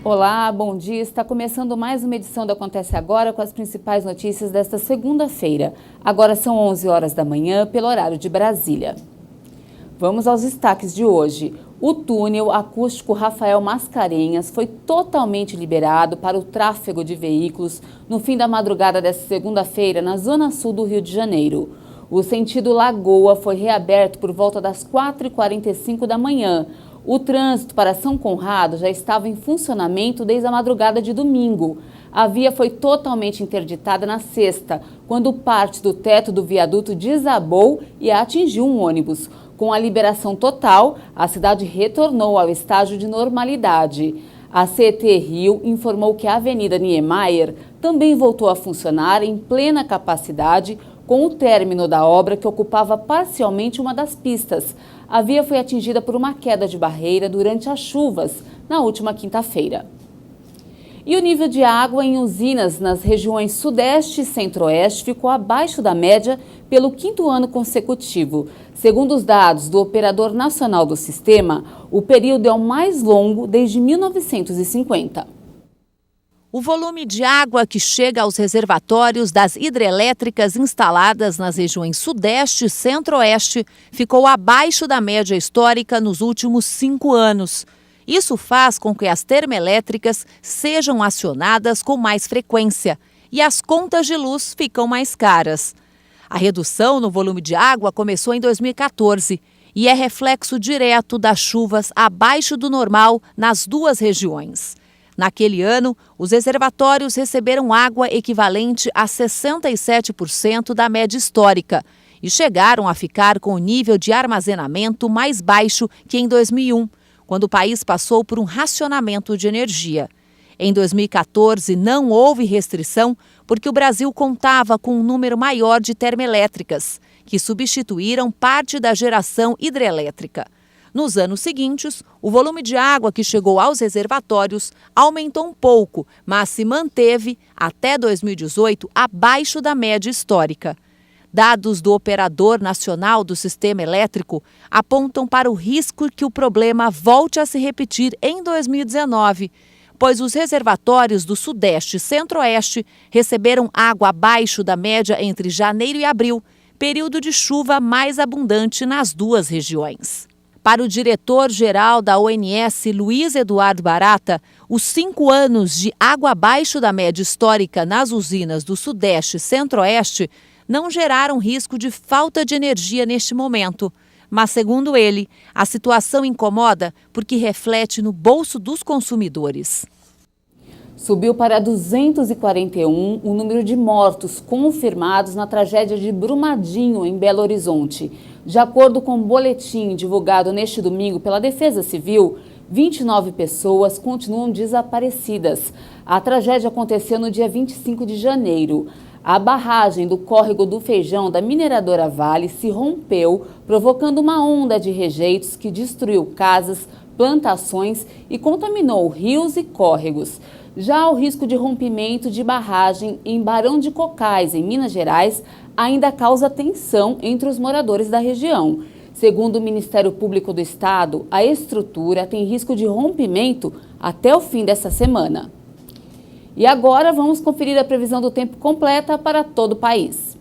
Olá, bom dia. Está começando mais uma edição do Acontece Agora com as principais notícias desta segunda-feira. Agora são 11 horas da manhã, pelo horário de Brasília. Vamos aos destaques de hoje. O túnel acústico Rafael Mascarenhas foi totalmente liberado para o tráfego de veículos no fim da madrugada desta segunda-feira na zona sul do Rio de Janeiro. O sentido Lagoa foi reaberto por volta das 4h45 da manhã. O trânsito para São Conrado já estava em funcionamento desde a madrugada de domingo. A via foi totalmente interditada na sexta, quando parte do teto do viaduto desabou e atingiu um ônibus. Com a liberação total, a cidade retornou ao estágio de normalidade. A CET Rio informou que a Avenida Niemeyer também voltou a funcionar em plena capacidade, com o término da obra que ocupava parcialmente uma das pistas. A via foi atingida por uma queda de barreira durante as chuvas na última quinta-feira. E o nível de água em usinas nas regiões Sudeste e Centro-Oeste ficou abaixo da média pelo quinto ano consecutivo. Segundo os dados do Operador Nacional do Sistema, o período é o mais longo desde 1950. O volume de água que chega aos reservatórios das hidrelétricas instaladas nas regiões Sudeste e Centro-Oeste ficou abaixo da média histórica nos últimos 5 anos. Isso faz com que as termoelétricas sejam acionadas com mais frequência e as contas de luz ficam mais caras. A redução no volume de água começou em 2014 e é reflexo direto das chuvas abaixo do normal nas duas regiões. Naquele ano, os reservatórios receberam água equivalente a 67% da média histórica e chegaram a ficar com o nível de armazenamento mais baixo que em 2001, quando o país passou por um racionamento de energia. Em 2014, não houve restrição porque o Brasil contava com um número maior de termoelétricas, que substituíram parte da geração hidrelétrica. Nos anos seguintes, o volume de água que chegou aos reservatórios aumentou um pouco, mas se manteve, até 2018, abaixo da média histórica. Dados do Operador Nacional do Sistema Elétrico apontam para o risco que o problema volte a se repetir em 2019, pois os reservatórios do Sudeste e Centro-Oeste receberam água abaixo da média entre janeiro e abril, período de chuva mais abundante nas duas regiões. Para o diretor-geral da ONS, Luiz Eduardo Barata, os 5 anos de água abaixo da média histórica nas usinas do Sudeste e Centro-Oeste não geraram risco de falta de energia neste momento. Mas, segundo ele, a situação incomoda porque reflete no bolso dos consumidores. Subiu para 241 o número de mortos confirmados na tragédia de Brumadinho, em Belo Horizonte. De acordo com o boletim divulgado neste domingo pela Defesa Civil, 29 pessoas continuam desaparecidas. A tragédia aconteceu no dia 25 de janeiro. A barragem do córrego do Feijão da mineradora Vale se rompeu, provocando uma onda de rejeitos que destruiu casas, plantações e contaminou rios e córregos. Já o risco de rompimento de barragem em Barão de Cocais, em Minas Gerais, ainda causa tensão entre os moradores da região. Segundo o Ministério Público do Estado, a estrutura tem risco de rompimento até o fim dessa semana. E agora vamos conferir a previsão do tempo completa para todo o país.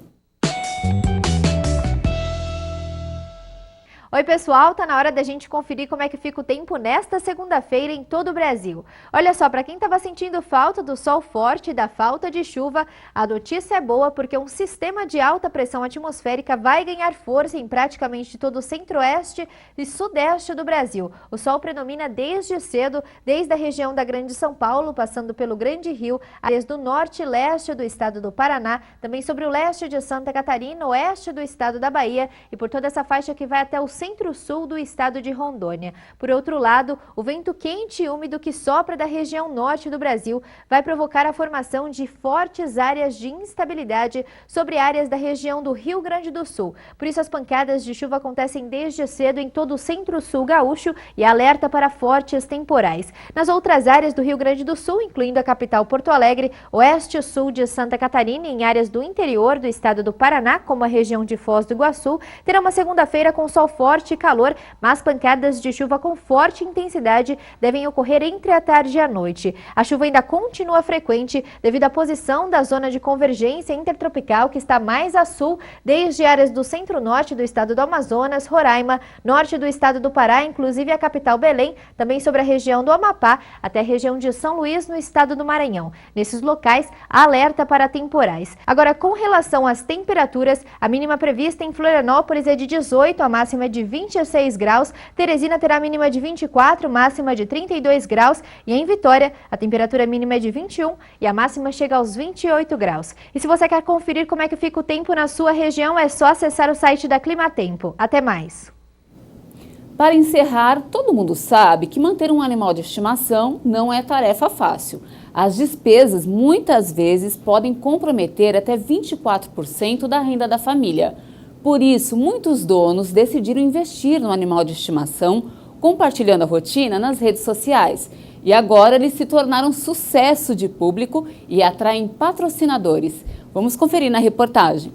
Oi pessoal, tá na hora da gente conferir como é que fica o tempo nesta segunda-feira em todo o Brasil. Olha só, para quem estava sentindo falta do sol forte e da falta de chuva, a notícia é boa porque um sistema de alta pressão atmosférica vai ganhar força em praticamente todo o centro-oeste e sudeste do Brasil. O sol predomina desde cedo, desde a região da Grande São Paulo, passando pelo Grande Rio, áreas do norte e leste do estado do Paraná, também sobre o leste de Santa Catarina, oeste do estado da Bahia e por toda essa faixa que vai até o centro-sul do estado de Rondônia. Por outro lado, o vento quente e úmido que sopra da região norte do Brasil vai provocar a formação de fortes áreas de instabilidade sobre áreas da região do Rio Grande do Sul. Por isso, as pancadas de chuva acontecem desde cedo em todo o centro-sul gaúcho e alerta para fortes temporais. Nas outras áreas do Rio Grande do Sul, incluindo a capital Porto Alegre, oeste e sul de Santa Catarina e em áreas do interior do estado do Paraná, como a região de Foz do Iguaçu, terá uma segunda-feira com sol forte forte calor, mas pancadas de chuva com forte intensidade devem ocorrer entre a tarde e a noite. A chuva ainda continua frequente devido à posição da zona de convergência intertropical que está mais a sul, desde áreas do centro-norte do estado do Amazonas, Roraima, norte do estado do Pará, inclusive a capital Belém, também sobre a região do Amapá, até a região de São Luís, no estado do Maranhão. Nesses locais, alerta para temporais. Agora, com relação às temperaturas, a mínima prevista em Florianópolis é de 18, a máxima é de 26 graus, Teresina terá a mínima de 24, máxima de 32 graus, e em Vitória, a temperatura mínima é de 21 e a máxima chega aos 28 graus. E se você quer conferir como é que fica o tempo na sua região, é só acessar o site da Climatempo. Até mais! Para encerrar, todo mundo sabe que manter um animal de estimação não é tarefa fácil. As despesas muitas vezes podem comprometer até 24% da renda da família. Por isso, muitos donos decidiram investir no animal de estimação, compartilhando a rotina nas redes sociais. E agora eles se tornaram sucesso de público e atraem patrocinadores. Vamos conferir na reportagem.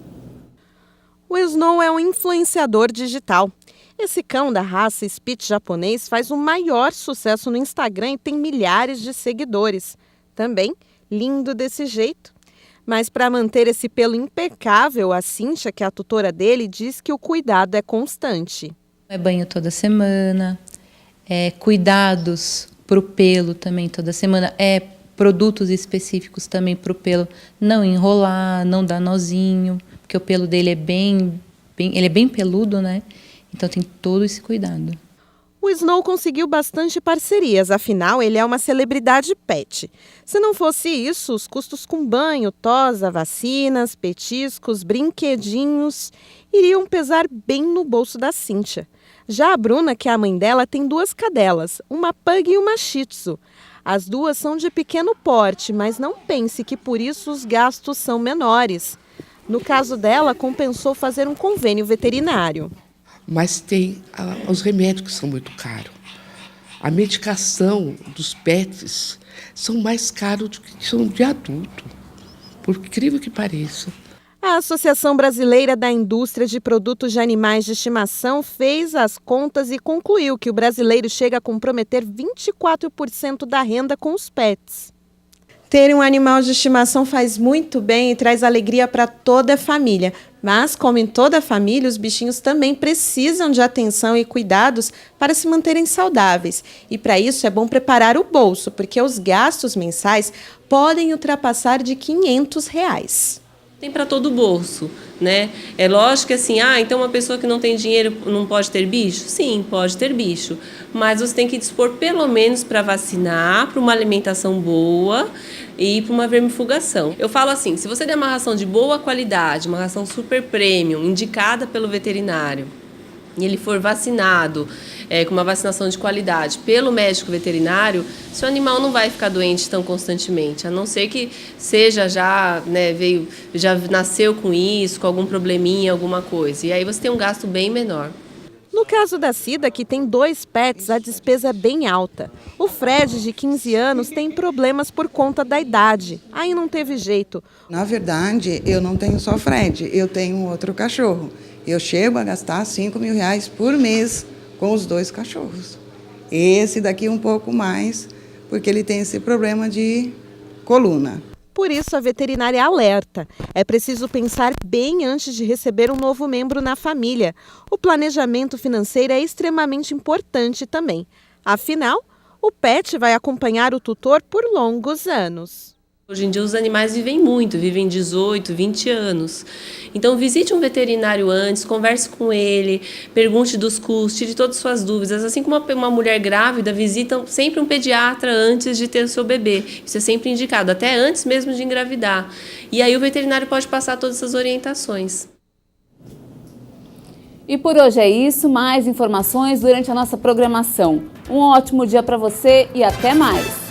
O Snow é um influenciador digital. Esse cão da raça Spitz japonês faz o maior sucesso no Instagram e tem milhares de seguidores. Também lindo desse jeito. Mas para manter esse pelo impecável, a Cíntia, que é a tutora dele, diz que o cuidado é constante. É banho toda semana, cuidados para o pelo também toda semana, produtos específicos também para o pelo não enrolar, não dar nozinho, porque o pelo dele ele é bem peludo, né? Então tem todo esse cuidado. O Snow conseguiu bastante parcerias, afinal ele é uma celebridade pet. Se não fosse isso, os custos com banho, tosa, vacinas, petiscos, brinquedinhos iriam pesar bem no bolso da Cíntia. Já a Bruna, que é a mãe dela, tem 2 cadelas, uma pug e uma shih tzu. As duas são de pequeno porte, mas não pense que por isso os gastos são menores. No caso dela, compensou fazer um convênio veterinário. Mas tem os remédios que são muito caros. A medicação dos pets são mais caros do que são de adulto, por incrível que pareça. A Associação Brasileira da Indústria de Produtos de Animais de Estimação fez as contas e concluiu que o brasileiro chega a comprometer 24% da renda com os pets. Ter um animal de estimação faz muito bem e traz alegria para toda a família. Mas, como em toda a família, os bichinhos também precisam de atenção e cuidados para se manterem saudáveis. E para isso é bom preparar o bolso, porque os gastos mensais podem ultrapassar de R$500. Tem para todo o bolso, né? É lógico que assim, então uma pessoa que não tem dinheiro não pode ter bicho? Sim, pode ter bicho, mas você tem que dispor pelo menos para vacinar, para uma alimentação boa e para uma vermifugação. Eu falo assim, se você der uma ração de boa qualidade, uma ração super premium, indicada pelo veterinário, e ele for vacinado, com uma vacinação de qualidade pelo médico veterinário, seu animal não vai ficar doente tão constantemente, a não ser que seja já nasceu com isso, com algum probleminha, alguma coisa. E aí você tem um gasto bem menor. No caso da Cida, que tem 2 pets, a despesa é bem alta. O Fred, de 15 anos, tem problemas por conta da idade. Aí não teve jeito. Na verdade, eu não tenho só Fred, eu tenho um outro cachorro. Eu chego a gastar R$5.000 por mês com os 2 cachorros. Esse daqui um pouco mais, porque ele tem esse problema de coluna. Por isso, a veterinária alerta. É preciso pensar bem antes de receber um novo membro na família. O planejamento financeiro é extremamente importante também. Afinal, o pet vai acompanhar o tutor por longos anos. Hoje em dia os animais vivem 18, 20 anos. Então visite um veterinário antes, converse com ele, pergunte dos custos, tire todas as suas dúvidas. Assim como uma mulher grávida, visita sempre um pediatra antes de ter o seu bebê. Isso é sempre indicado, até antes mesmo de engravidar. E aí o veterinário pode passar todas essas orientações. E por hoje é isso, mais informações durante a nossa programação. Um ótimo dia para você e até mais!